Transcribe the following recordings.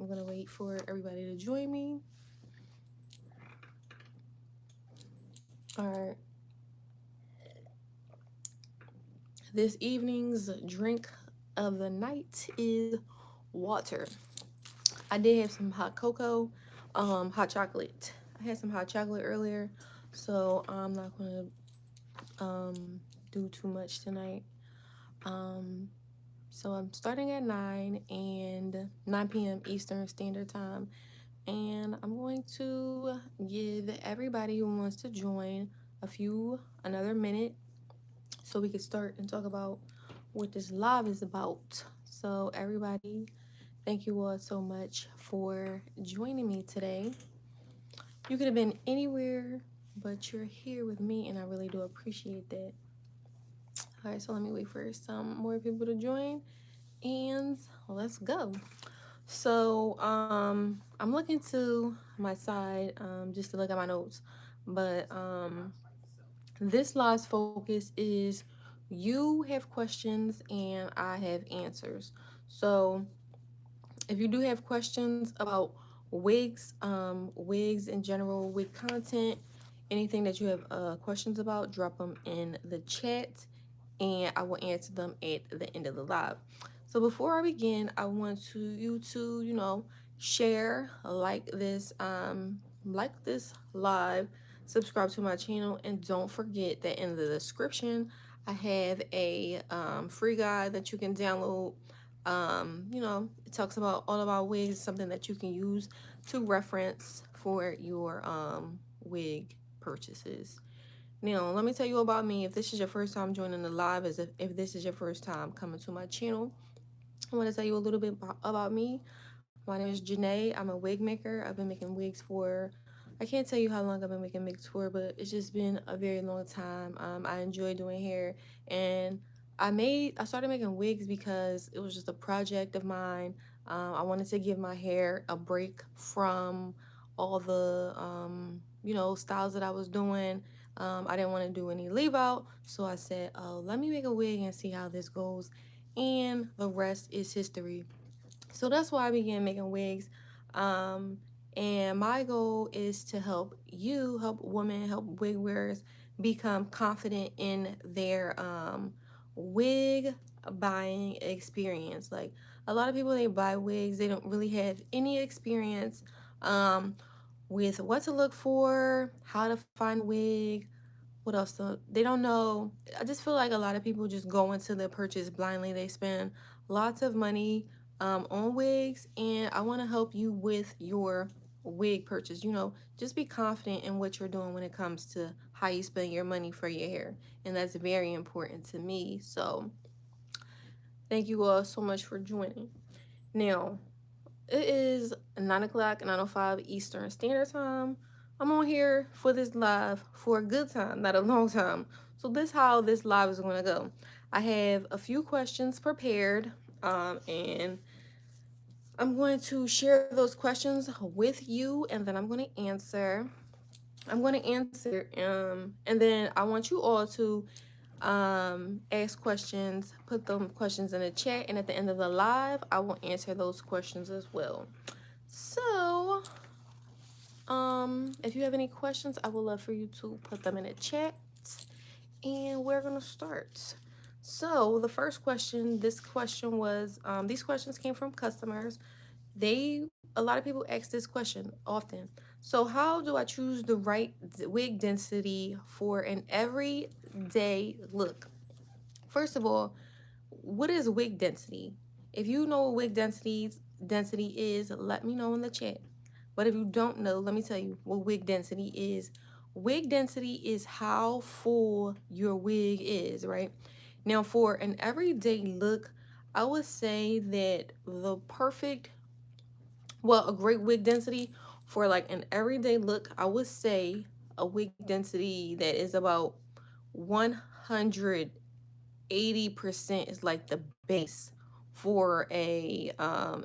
gonna wait for everybody to join me. All right. This evening's drink of the night is water. I did have some hot cocoa, hot chocolate. I had some hot chocolate earlier, so I'm not gonna do too much tonight. Um, so I'm starting at 9 p.m. Eastern Standard Time, and I'm going to give everybody who wants to join another minute so we can start and talk about what this live is about. So everybody, thank you all so much for joining me today. You could have been anywhere, but you're here with me, and I really do appreciate that. All right, so let me wait for some more people to join, and let's go. So, I'm looking to my side, just to look at my notes, but this live's focus is you have questions and I have answers. So, if you do have questions about wigs in general, wig content, anything that you have questions about, drop them in the chat and I will answer them at the end of the live. So before I begin, I want you to, share, like this live, subscribe to my channel, and don't forget that in the description, I have a free guide that you can download. It talks about all of our wigs, something that you can use to reference for your wig purchases. Now, let me tell you about me. If this is your first time joining the live, if this is your first time coming to my channel, I want to tell you a little bit about me. My name is Janae. I'm a wig maker. I've been making wigs for, I can't tell you how long I've been making wigs for, but it's just been a very long time. I enjoy doing hair, and I started making wigs because it was just a project of mine. I wanted to give my hair a break from all the, styles that I was doing. I didn't want to do any leave out, so I said, oh, let me make a wig and see how this goes, and the rest is history. So that's why I began making wigs. And my goal is to help women, help wig wearers become confident in their wig buying experience. Like, a lot of people, they buy wigs, they don't really have any experience with what to look for, how to find a wig, what else. They don't know. I just feel like a lot of people just go into the purchase blindly. They spend lots of money on wigs, and I want to help you with your wig purchase. Just be confident in what you're doing when it comes to how you spend your money for your hair, and that's very important to me. So thank you all so much for joining. Now, it is 9 o'clock, 9:05 Eastern Standard Time. I'm on here for this live for a good time, not a long time. So this how this live is going to go. I have a few questions prepared, and I'm going to share those questions with you, and then I'm going to answer. And then I want you all to ask questions, put them questions in the chat, and at the end of the live, I will answer those questions as well. So, if you have any questions, I would love for you to put them in the chat, and we're gonna start. So the first question, these questions came from customers. A lot of people ask this question often. So how do I choose the right wig density for an everyday look? First of all, what is wig density? If you know what wig density is, let me know in the chat. But if you don't know, let me tell you what wig density is. Wig density is how full your wig is, right? Now, for an everyday look, I would say that a great wig density for like an everyday look, I would say a wig density that is about 180% is like the base for a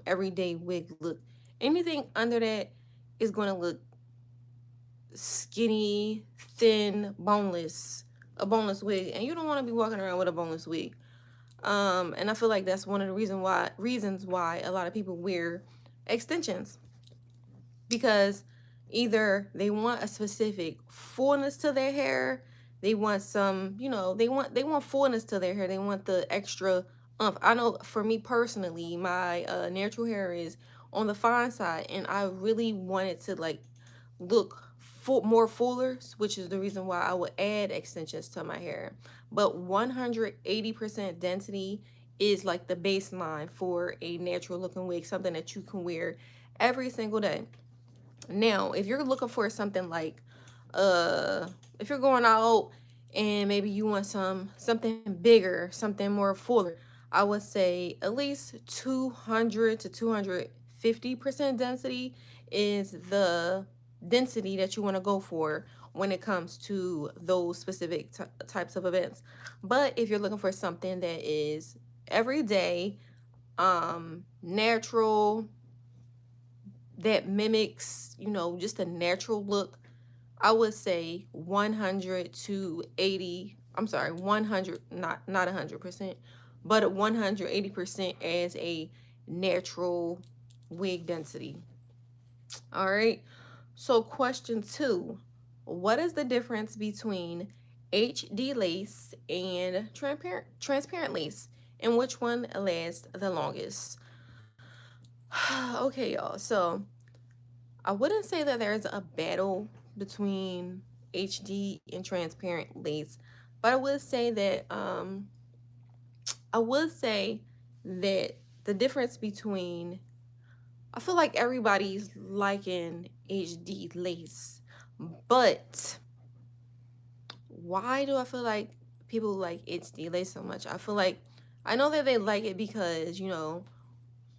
everyday wig look. Anything under that is going to look skinny, thin, a boneless wig, and you don't want to be walking around with a boneless wig. And I feel like that's one of the reasons why a lot of people wear extensions, because either they want a specific fullness to their hair, they want some, they want fullness to their hair, they want the extra I know for me personally, my natural hair is on the fine side, and I really wanted to like look more fuller, which is the reason why I would add extensions to my hair. But 180% density is like the baseline for a natural looking wig, something that you can wear every single day. Now, if you're looking for something like, uh, if you're going out and maybe you want something bigger, something more fuller, I would say at least 200 to 250% density is the density that you want to go for when it comes to those specific types of events. But if you're looking for something that is everyday, natural, that mimics, just a natural look, I would say 100 to 80. I'm sorry, 100, not 100%, but 180% as a natural wig density. All right. So question 2, what is the difference between HD lace and transparent lace, and which one lasts the longest? Okay, y'all. So I wouldn't say that there's a battle between HD and transparent lace, but I would say that the difference between, I feel like everybody's liking HD lace, but why do I feel like people like HD lace so much? I know that they like it because,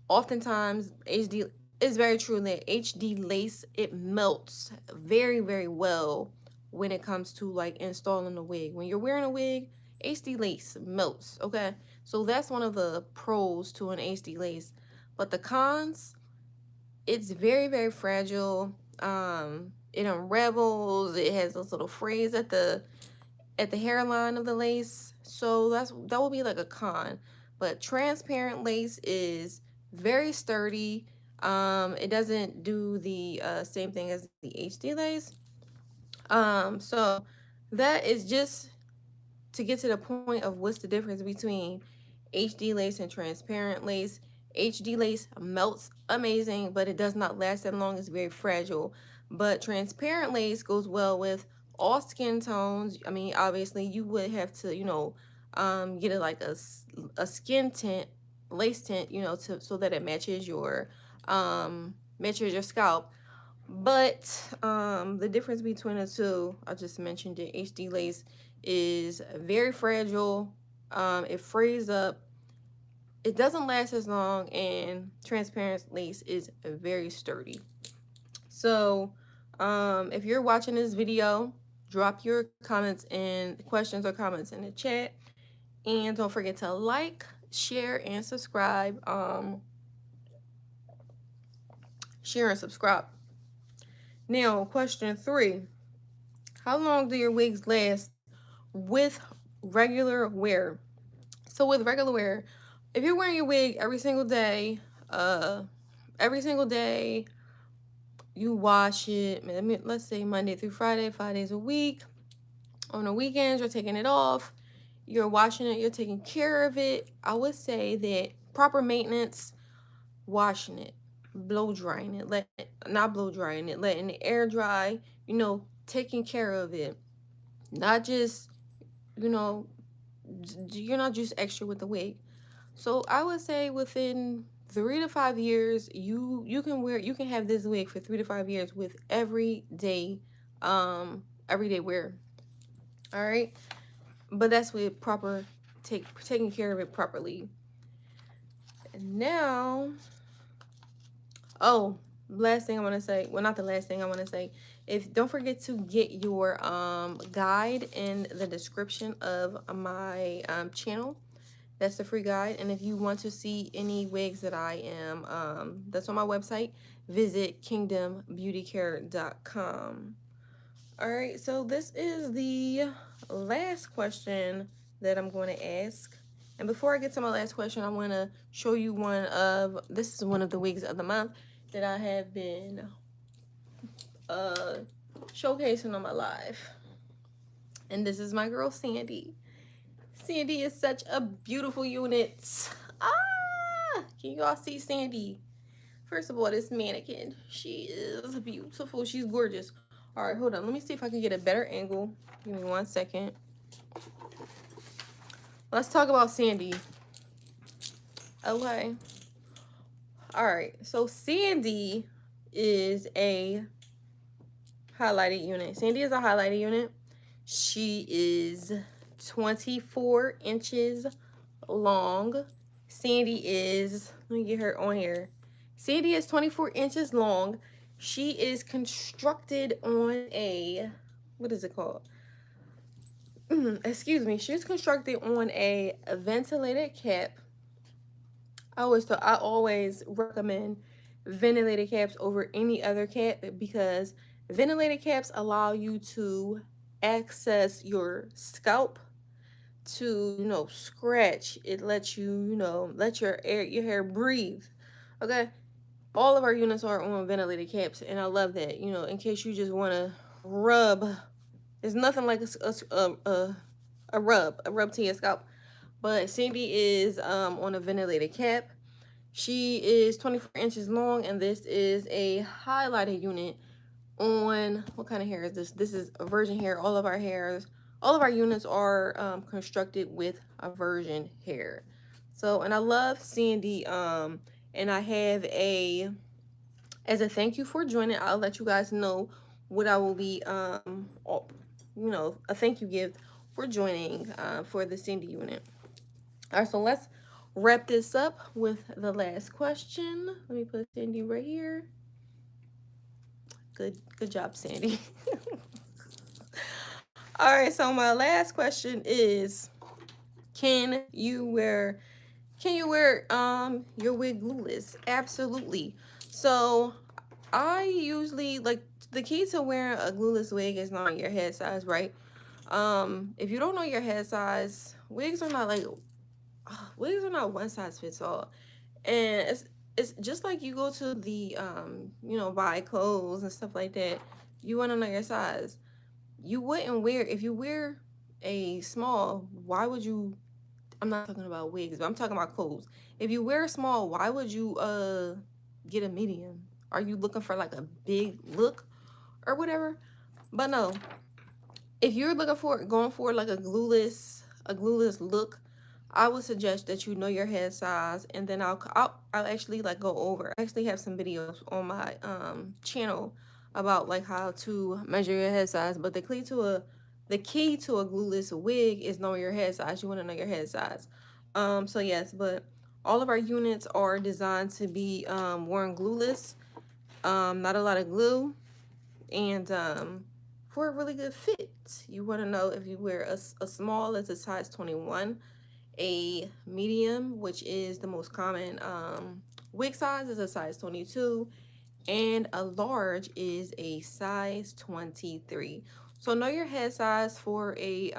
oftentimes HD, it's very true that HD lace, it melts very, very well when it comes to like installing a wig. When you're wearing a wig, HD lace melts, okay? So that's one of the pros to an HD lace. But the cons, it's very, very fragile. It unravels, it has those little frays at the hairline of the lace. So that will be like a con. But transparent lace is very sturdy. It doesn't do the same thing as the HD lace. So that is just to get to the point of what's the difference between HD lace and transparent lace. HD lace melts amazing, but it does not last that long. It's very fragile. But transparent lace goes well with all skin tones. I mean, obviously, you would have to, get it like a skin tint, lace tint, so that it matches your scalp. But the difference between the two, I just mentioned it. HD lace is very fragile. It frays up. It doesn't last as long, and transparent lace is very sturdy. So, if you're watching this video, drop your comments and questions or comments in the chat, and don't forget to like, share, and subscribe. Share and subscribe. Now, question 3: how long do your wigs last with regular wear? So with regular wear, if you're wearing your wig uh, every single day, you wash it. Let's say Monday through Friday, 5 days a week. On the weekends, you're taking it off. You're washing it. You're taking care of it. I would say that proper maintenance, washing it, blow drying it, not blow drying it, letting it air dry. Taking care of it, not just you know you're not just extra with the wig. So I would say within 3 to 5 years, you can have this wig for 3 to 5 years with everyday wear. All right, but that's with proper taking care of it properly. Now, oh, last thing I want to say. Well, not the last thing I want to say. If don't forget to get your guide in the description of my channel. That's the free guide. And if you want to see any wigs that I am that's on my website, visit kingdombeautycare.com. All right, so this is the last question that I'm going to ask. And before I get to my last question, I want to show you this is one of the wigs of the month. that I have been showcasing on my live. And this is my girl Sandy. Sandy is such a beautiful unit. Ah, can you all see Sandy? First of all, this mannequin, she is beautiful. She's gorgeous. All right, hold on. Let me see if I can get a better angle. Give me 1 second. Let's talk about Sandy. Okay. All right. So Sandy is a highlighted unit. Sandy is a highlighted unit. She is 24 inches long. Sandy is, let me get her on here. Sandy is 24 inches long. She is constructed on a, what is it called? Excuse me. She's constructed on a ventilated cap. I always recommend ventilated caps over any other cap because ventilated caps allow you to access your scalp to, scratch. It lets you, let your hair breathe. Okay. All of our units are on ventilated caps, and I love that. In case you just want to rub, there's nothing like a rub to your scalp. But Cindy is on a ventilated cap. She is 24 inches long, and this is a highlighted unit on, what kind of hair is this? This is a virgin hair. All of our units are constructed with a virgin hair. So, and I love Sandy, and I have as a thank you for joining, I'll let you guys know what I will be, a thank you gift for joining for the Cindy unit. All right, so let's wrap this up with the last question. Let me put Cindy right here. Good job, Sandy. All right, so my last question is, can you wear your wig glueless? Absolutely. So I usually, like, the key to wearing a glueless wig is knowing your head size, right? If you don't know your head size, wigs are not one size fits all. And it's just like you go to the buy clothes and stuff like that. You want to know your size. You wouldn't wear, if you wear a small, why would you, I'm not talking about wigs, but I'm talking about clothes. If you wear a small, why would you get a medium? Are you looking for like a big look or whatever? But no, if you're going for like a glueless look, I would suggest that you know your head size, and then I'll actually like go over. I actually have some videos on my channel about like how to measure your head size. But the key to a glueless wig is knowing your head size. You want to know your head size. So yes, but all of our units are designed to be worn glueless. Not a lot of glue, and for a really good fit. You want to know if you wear a small, it's a size 21. A medium, which is the most common wig size, is a size 22, and a large is a size 23. So know your head size for a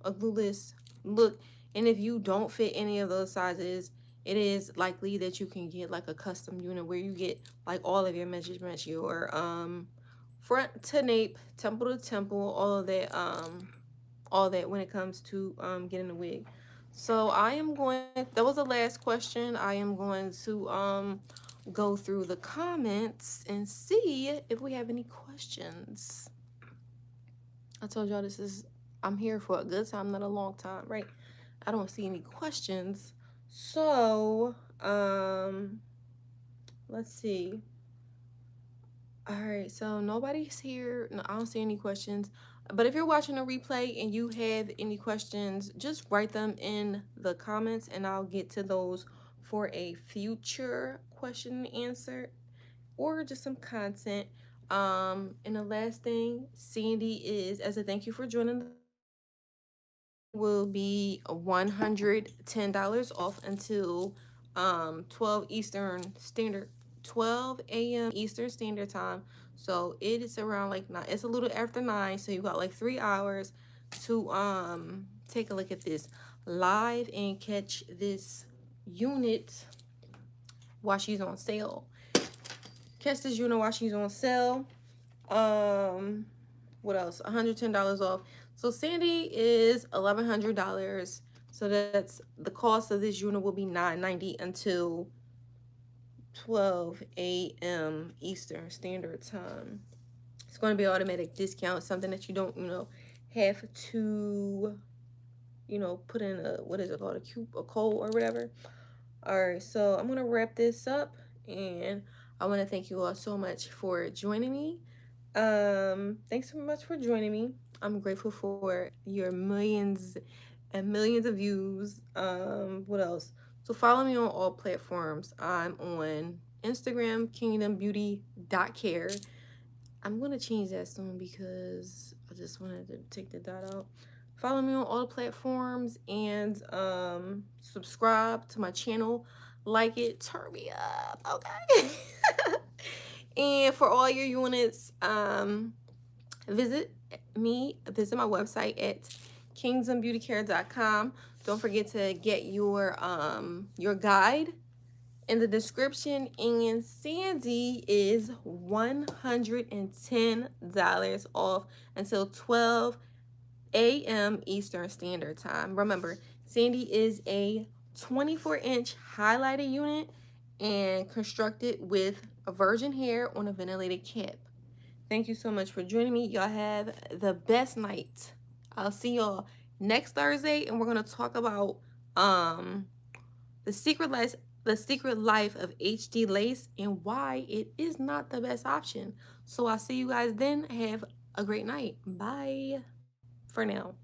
glueless look, and if you don't fit any of those sizes, it is likely that you can get like a custom unit where you get like all of your measurements, your front to nape, temple to temple, all that when it comes to getting a wig. So that was the last question. I am going to go through the comments and see if we have any questions. I told y'all I'm here for a good time, not a long time, right? I don't see any questions. So, let's see. All right, so nobody's here. No, I don't see any questions. But if you're watching a replay and you have any questions, just write them in the comments and I'll get to those for a future question and answer or just some content. And the last thing, Sandy is, as a thank you for joining the will be $110 off until 12 a.m. Eastern Standard Time. So it is around like 9, it's a little after 9, so you got like 3 hours to take a look at this live and catch this unit while she's on sale. catch this unit while she's on sale. What else? $110 off. So Sandy is $1,100. So that's the cost of this unit will be $9.90 until 12 a.m. Eastern Standard Time. It's going to be automatic discount, something that you don't, have to, put in a, what is it called, a code or whatever. All right, so I'm going to wrap this up, and I want to thank you all so much for joining me. Thanks so much for joining me. I'm grateful for your millions and millions of views. What else? So follow me on all platforms. I'm on Instagram, kingdombeauty.care. I'm gonna change that soon because I just wanted to take the dot out. Follow me on all the platforms and subscribe to my channel. Like it, turn me up, okay? And for all your units, visit my website at kingdombeautycare.com. Don't forget to get your guide in the description. And Sandy is $110 off until 12 a.m. Eastern Standard Time. Remember, Sandy is a 24-inch highlighter unit and constructed with a virgin hair on a ventilated cap. Thank you so much for joining me. Y'all have the best night. I'll see y'all next Thursday, and we're gonna talk about the secret life of HD lace and why it is not the best option. So I'll see you guys then. Have a great night. Bye for now.